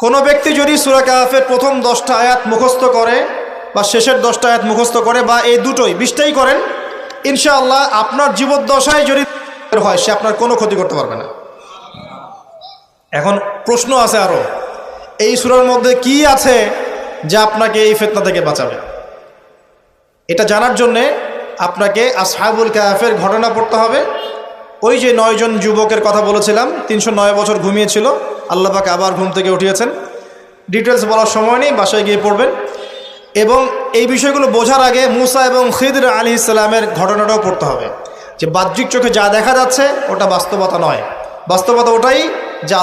কোনো ব্যক্তি যদি সূরা কাহফের প্রথম 10টা আয়াত মুখস্থ করে বা শেষের 10টা আয়াত মুখস্থ করে বা এই দুটোই 20টাই করেন, ইনশাআল্লাহ আপনার জীবদ্দশায় যদি হয় সে আপনার কোনো ক্ষতি করতে পারবে না। এখন প্রশ্ন আছে আরো, এই সূরার মধ্যে কি আছে যা আপনাকে এই ফিতনা থেকে বাঁচাবে? এটা জানার জন্যে আপনাকে আসহাবুল কাহফের ঘটনা পড়তে হবে। ওই যে 9 জন যুবকের কথা বলেছিলাম, 309 বছর ঘুমিয়েছিল, আল্লাহ পাক আবার ঘুম থেকে উঠিয়েছেন। ডিটেলস বলার সময় নেই, বাসায় গিয়ে পড়বেন। এবং এই বিষয়গুলো বোঝার আগে মুসা এবং খিদর আলাইহিস সালামের ঘটনাটাও পড়তে হবে, যে বাহ্যিক চোখে যা দেখা যাচ্ছে ওটা বাস্তবতা নয়। বাস্তবতা ওটাই যে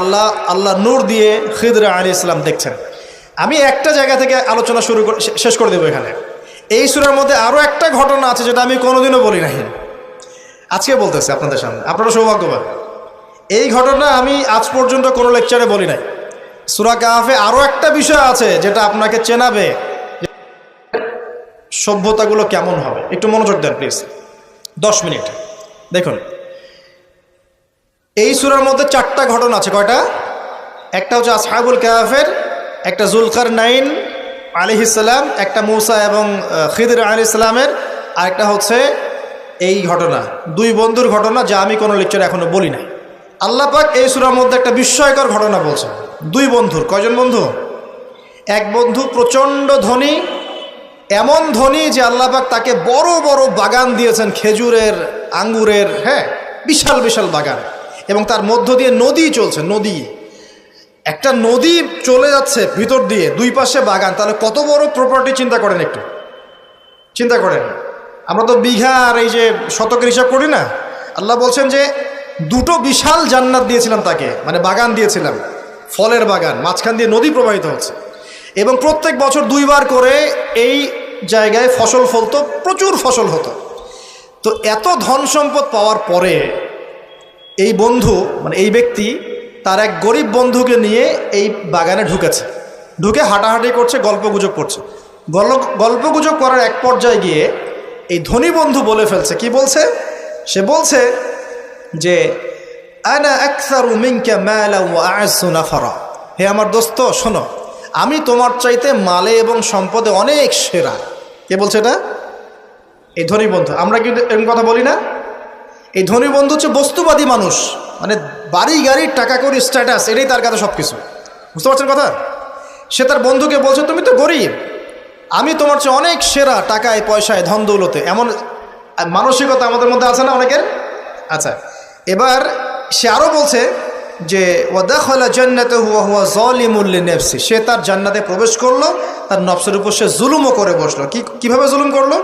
আল্লাহ নূর দিয়ে খিদর আলাইহিস সালাম দেখছেন। আমি একটা জায়গা থেকে আলোচনা শেষ করে দেবো। এখানে এই সূরার মধ্যে আরও একটা ঘটনা আছে যেটা আমি কোনোদিনও বলি নাই, আজকে বলতেছি আপনাদের সামনে। আপনারা সৌভাগ্যবান, এই ঘটনা আমি আজ পর্যন্ত কোনো লেকচারে বলি নাই। সূরা কাহফে আরও একটা বিষয় আছে যেটা আপনাকে চেনাবে সভ্যতাগুলো কেমন হবে। একটু মনোযোগ দেন প্লিজ, 10 মিনিট দেখুন। এই সূরার মধ্যে 4টা ঘটনা আছে। কয়টা? একটা হচ্ছে আসহাবুল কাহফের, একটা যুলকারনাইন আলাইহিস সালাম, একটা মুসা এবং খিদর আলাইহিস সালামের, আর একটা হচ্ছে এই ঘটনা, 2 বন্ধুর ঘটনা যা আমি কোনো লেকচারে এখনো বলি নাই। আল্লাহ পাক এই সূরার মধ্যে একটা বিস্ময়কর ঘটনা বলছেন। 2 বন্ধুর। কয়জন বন্ধু? এক বন্ধু প্রচণ্ড ধনী, এমন ধনী যে আল্লাহ পাক তাকে বড় বড় বাগান দিয়েছেন, খেজুরের, আঙ্গুরের, হ্যাঁ, বিশাল বিশাল বাগান। এবং তার মধ্য দিয়ে নদী চলছে। নদী, একটা নদী চলে যাচ্ছে ভিতর দিয়ে, 2 পাশে বাগান। তাহলে কত বড় প্রপার্টি চিন্তা করেন, একটু চিন্তা করেন। আমরা তো বিঘা আর এই যে শতকের হিসাব করি না। আল্লাহ বলছেন যে 2টো বিশাল জান্নাত দিয়েছিলাম তাকে, মানে বাগান দিয়েছিলাম, ফলের বাগান, মাঝখান দিয়ে নদী প্রবাহিত হচ্ছে। এবং প্রত্যেক বছর 2 বার করে এই জায়গায় ফসল ফলতো, প্রচুর ফসল হতো। তো এত ধন সম্পদ পাওয়ার পরে এই বন্ধু, মানে এই ব্যক্তি, তার এক গরিব বন্ধুকে নিয়ে এই বাগানে ঢুকেছে। ঢুকে হাঁটাহাঁটি করছে, গল্পগুজব করছে। গল্পগুজব করার এক পর্যায়ে গিয়ে এই ধনী বন্ধু বলে ফেলছে। কি বলছে? সে বলছে যে আনা আকসারু মিনকা মালান ওয়া আ'আজ্জু নাফারা। হে আমার দোস্ত শোনো, আমি তোমার চাইতে মালে এবং সম্পদে অনেক সেরা। কে বলছে এটা? এই ধনী বন্ধু। আমরা কিন্তু এরকম কথা বলি না। এই ধনী বন্ধু হচ্ছে বস্তুবাদী মানুষ, মানে বাড়ি গাড়ি, টাকা কড়ি, স্ট্যাটাস, এটাই তার কাছে সব কিছু। বুঝতে পারছেন কথা? সে তার বন্ধুকে বলছে তুমি তো গরিব, আমি তোমার চেয়ে অনেক সেরা টাকায়, পয়সায়, ধন দৌলতে। এমন মানসিকতা আমাদের মধ্যে আছে না অনেকের? আচ্ছা, এবার সে আরও বলছে যে ওয়াদাখালা জান্নাতাহু ওয়া হুয়া যালিমুল লিনাফসি। সে তার জান্নাতে প্রবেশ করলো, তার নফসের উপর সে জুলুমও করে বসলো। কিভাবে জুলুম করলো?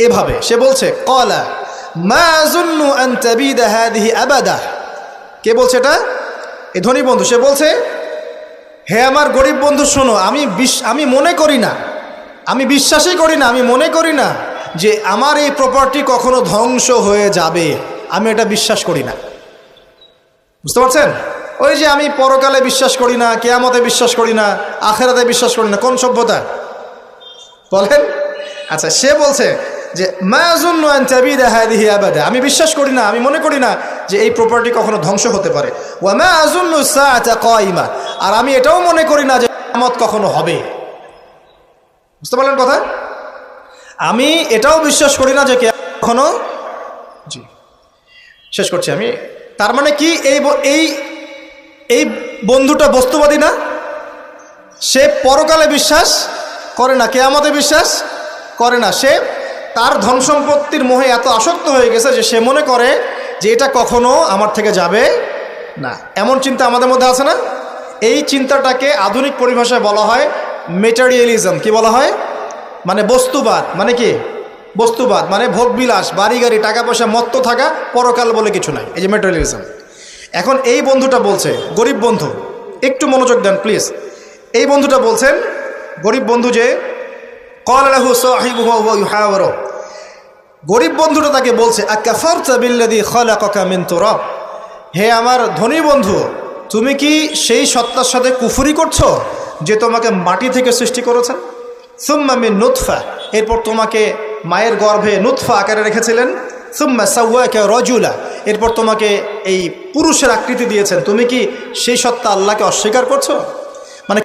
এভাবে সে বলছে ক্বালা মা আযুন্নু আন তাবিদা হাযিহি আবাদা। কে বলছে এটা? এই ধনী বন্ধু। সে বলছে হে আমার গরিব বন্ধু শোনো, আমি মনে করি না, আমি বিশ্বাসই করি না, আমি মনে করি না যে আমার এই প্রপার্টি কখনো ধ্বংস হয়ে যাবে। আমি এটা বিশ্বাস করি না। বুঝতে পারছেন? ওই যে আমি পরকালে বিশ্বাস করি না, কিয়ামতে বিশ্বাস করি না, আখিরাতে বিশ্বাস করি না। কোন সভ্যতা বলেন? আচ্ছা, সে বলছে যে মা আযুন্নু আন তাবিদা হাযিহি আবাদা। আমি বিশ্বাস করি না, আমি মনে করি না যে এই প্রপার্টি কখনো ধ্বংস হতে পারে। ওয়া মা আযুন্নু সাআতা কায়িমা। আর আমি এটাও মনে করি না যে কিয়ামত কখনো হবে। বুঝতে পারলেন কথা? আমি এটাও বিশ্বাস করি না যে কখনো। জি, শেষ করছি আমি। তার মানে কি, এই বন্ধুটা বস্তুবাদী না? সে পরকালে বিশ্বাস করে না, কিয়ামতে বিশ্বাস করে না। সে তার ধন সম্পত্তির মোহে এত আসক্ত হয়ে গেছে যে সে মনে করে যে এটা কখনো আমার থেকে যাবে না। এমন চিন্তা আমাদের মধ্যে আছে না? এই চিন্তাটাকে আধুনিক পরিভাষায় বলা হয় মেটেরিয়ালিজম। কি বলা হয়? মানে বস্তুবাদ। মানে কি? বস্তুবাদ মানে ভোগবিলাস, বাড়ি গাড়ি, টাকা পয়সা, মত্ত থাকা, পরকাল বলে কিছু নাই। এই যে মেটেরিয়ালিজম। এখন এই বন্ধুটা বলছে, গরিব বন্ধু, একটু মনোযোগ দেন প্লিজ। এই বন্ধুটা বলছেন, গরিব বন্ধু, যে ক্বালা লাহু সাহিবুহু ওয়া ইউহাওয়ারু। গরিব বন্ধুটা তাকে বলছে আকাফারতা বিল্লাযী খালাকাকা মিন তুরাব। হে আমার ধনী বন্ধু, তুমি কি সেই সত্তার সাথে কুফরি করছো যে তোমাকে মাটি থেকে সৃষ্টি করেছেন? সুম্মা মিন নুতফা। এরপর তোমাকে মায়ের গর্ভে নুতফা আকারে রেখেছিলেন। সুম্মা সাওয়াকা রাজুলা। এরপর তোমাকে এই পুরুষের আকৃতি দিয়েছেন। তুমি কি সেই সত্তা আল্লাহকে অস্বীকার করছো? মানে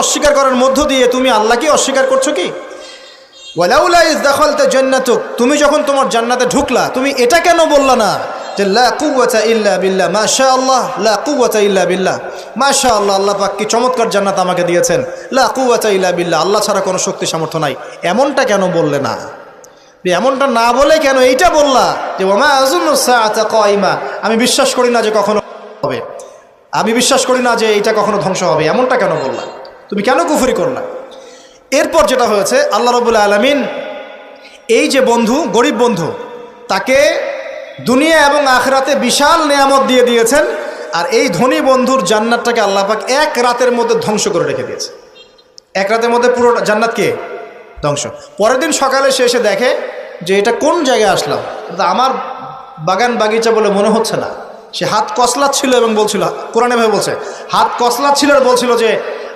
অস্বীকার করার মধ্য দিয়ে তুমি আল্লাহকে অস্বীকার করছো কি? ওয়ালাউলা ইয দাখালতা জান্নাতুক, তুমি যখন তোমার জান্নাতে ঢুকলা তুমি এটা কেন বললা না যে লা কুওয়াতা ইল্লা বিল্লাহ, মাশাআল্লাহ, লা কুওয়াতা ইল্লা বিল্লাহ, মাশাআল্লাহ, আল্লাহ পাক কি চমৎকার জান্নাত আমাকে দিয়েছেন, লা কুওয়াতা ইল্লা বিল্লাহ, আল্লাহ ছাড়া কোনো শক্তি সামর্থ্য নাই, এমনটা কেন বললে না? এমনটা না বলে কেন এইটা বললা যে ওয়া মা আযুন্নু সাআতা কায়িমা, আমি বিশ্বাস করি না যে কখনো হবে, আমি বিশ্বাস করি না যে এটা কখনো ধ্বংস হবে, এমনটা কেন বললা? তুমি কেন কুফরি করলা? এরপর যেটা হয়েছে, আল্লাহ রাব্বুল আলামিন এই যে বন্ধু, গরিব বন্ধু, তাকে দুনিয়া এবং আখিরাতে বিশাল নেয়ামত দিয়ে দিয়েছেন, আর এই ধনী বন্ধুর জান্নাতটাকে আল্লাহ পাক এক রাতের মধ্যে ধ্বংস করে রেখে দিয়েছে। এক রাতের মধ্যে পুরো জান্নাতকে ধ্বংস। পরের দিন সকালে সে এসে দেখে যে এটা কোন জায়গায় আসলাম, এটা আমার বাগান বাগিচা বলে মনে হচ্ছে না। সে হাত কসলাচ্ছিল এবং বলছিল, কোরআনে ভাবে বলছে, হাত কসলাচ্ছিল আর বলছিল যে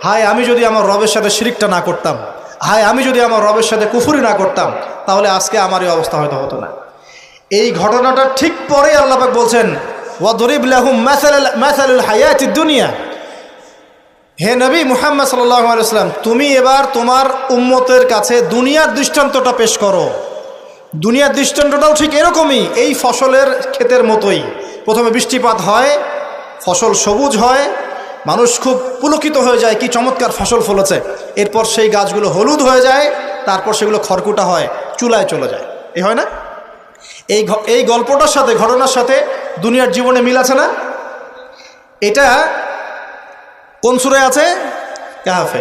হায় আমি যদি আমার রবের সাথে শিরিকটা না করতাম, হায় আমি যদি আমার রবের সাথে কুফরি না করতাম, তাহলে আজকে আমার এই অবস্থা হয়তো হতো না। এই ঘটনাটা ঠিক পরে আল্লাহ পাক বলছেন ওয়াদরিব লাহুম মাসালুল হায়াতিদ দুনিয়া, হে নবী মুহাম্মদ সাল্লাল্লাহু আলাইহি ওয়াসাল্লাম, তুমি এবার তোমার উম্মতের কাছে দুনিয়ার দৃষ্টান্তটা পেশ করো। দুনিয়ার দৃষ্টান্তটাও ঠিক এরকমই, এই ফসলের ক্ষেতের মতোই। প্রথমে বৃষ্টিপাত হয়, ফসল সবুজ হয়, মানুষ খুব পুলকিত হয়ে যায়, কি চমৎকার ফসল ফলেছে। এরপর সেই গাছগুলো হলুদ হয়ে যায়, তারপর সেগুলো খড়কুটা হয়, চুলায় চলে যায়। এই হয় না? এই গল্পটার সাথে, ঘটনার সাথে দুনিয়ার জীবনে মিল আছে না? এটা কোন সূরায় আছে? কাহফে।